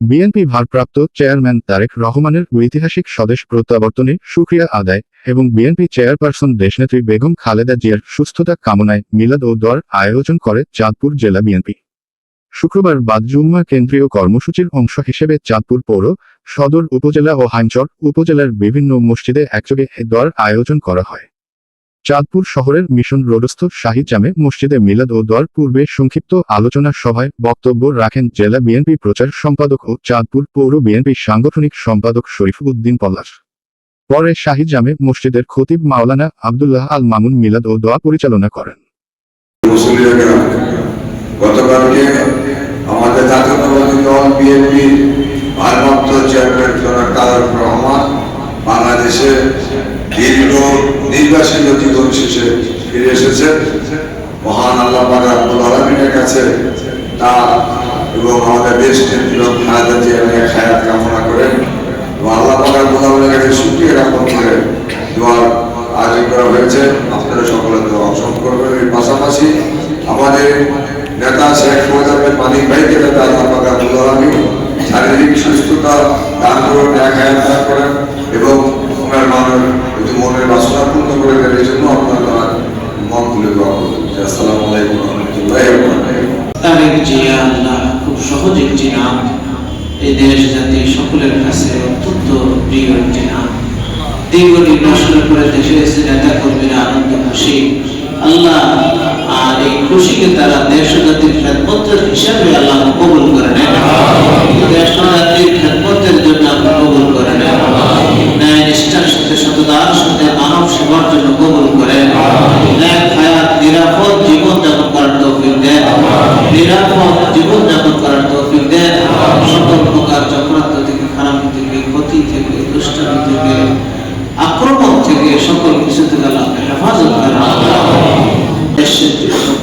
BNP ভারপ্রাপ্ত chairman Tarique রহমানের ঐতিহাসিক স্বদেশ প্রত্যাবর্তনে শুকরিয়া আদায় এবং বিএনপি চেয়ারপারসন দেশনেত্রী বেগম খালেদা জিয়ার সুস্থতা কামনায় মিলাদ ও দোয়ার আয়োজন করে চাঁদপুর জেলা বিএনপি। শুক্রবার বাদ জুম্মা কেন্দ্রীয় কর্মসূচির অংশ হিসেবে চাঁদপুর পৌর, সদর উপজেলা ও হাইমচর উপজেলার বিভিন্ন মসজিদে একযোগে এ দোয়ার আয়োজন করা হয়। চাঁদপুর শহরের মিশন রোডস্থ শাহী জামে মসজিদে মিলাদ ও দোয়ার পূর্বে সংক্ষিপ্ত আলোচনা সভায় বক্তব্য রাখেন জেলা বিএনপি প্রচার সম্পাদক ও চাঁদপুর পৌর বিএনপি সাংগঠনিক সম্পাদক শরীফ উদ্দিন পলাশ। পরে শাহী জামে মসজিদের খতিব মাওলানা আব্দুল্লাহ আল মামুন মিলাদ ও দোয়া পরিচালনা করেন। গতকালকে আমাদের জাতীয়তাবাদী দল বিএনপি ভারপ্রাপ্ত চেয়ারম্যান জনাব তারেক রহমান বাংলাদেশে দীর্ঘ নির্বাসিত জীবন শেষে ফিরে এসেছে। মহান আল্লাহ পাক রব্বুল আলামিনের কাছে তার এবং আমাদের দেশ নেত্রী খালেদা জিয়ার হায়াত কামনা করেন এবং আল্লাহ পাক রব্বুল আলামিনের কাছে শুকরিয়া জ্ঞাপন করে দোয়ার আয়োজন করা হয়েছে। আপনারা সকলে দোয়া অংশগ্রহণ করবেন। এর পাশাপাশি আমাদের নেতা শেখ ফৌজাবের মানিক ভাইকে যাতে আল্লাহ পাক রব্বুল আলামিন শারীরিক সুস্থতা দান করুন, হায়াত দান করেন এবং ওনার মনের বাসনা পূর্ণ করে দেন। এই জন্য আপনারা মন খুলে দোয়া করবেন। আসসালামু আলাইকুম ওয়া রাহমাতুল্লাহি ওয়া বারাকাতুহু। তারেক জিয়া আল্লাহ খুব সহজ একটি নাম, এই দেশ জাতি সকলের কাছে অত্যন্ত প্রিয় একটি নাম। দীর্ঘ নির্বাসনের পরে দেশে এসে নেতা কর্মীরা আনন্দ খুশি। আল্লাহ আর এই খুশিকে তারা দেশ জাতির খেদমতের হিসাবে আল্লাহ কবুল করে নেন। দেশ জাতির খেদমতের জন্য আপনি কবুল করে নেন। ন্যায় নিষ্ঠার সাথে সততার সাথে মানব সেবার জন্য কবুল করেন। ন্যায় হায়াত নিরাপদ জীবন যাপন করার তৌফিক দেন। নিরাপদ জীবন যাপন করার তৌফিক দেন। সকল প্রকার চক্রান্ত থেকে, খারাপি থেকে, ক্ষতি থেকে, দুষ্টামি থেকে, আক্রমণ থেকে, সকল কিছু থেকে আল্লাহ হেফাজত করেন। দেশের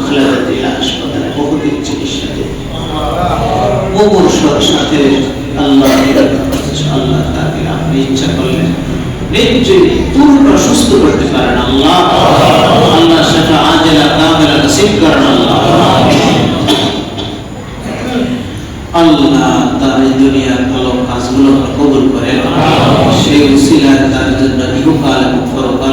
খালেদা জিয়া হাসপাতালে বহুদিন চিকিৎসা সাথে আল্লাহ আল্লাহ তাকে আপনি ইচ্ছা করলেন নিশ্চয়ই পূর্ণ সুস্থ করতে পারেন। আল্লাহ আল্লাহ শাফা আজেলা কামেলা নসিব করেন। আল্লাহ তার এই দুনিয়ার ভালো কাজগুলো কবুল করেন। সেই উসিলায় তার জন্য ইহকাল এবং পরকাল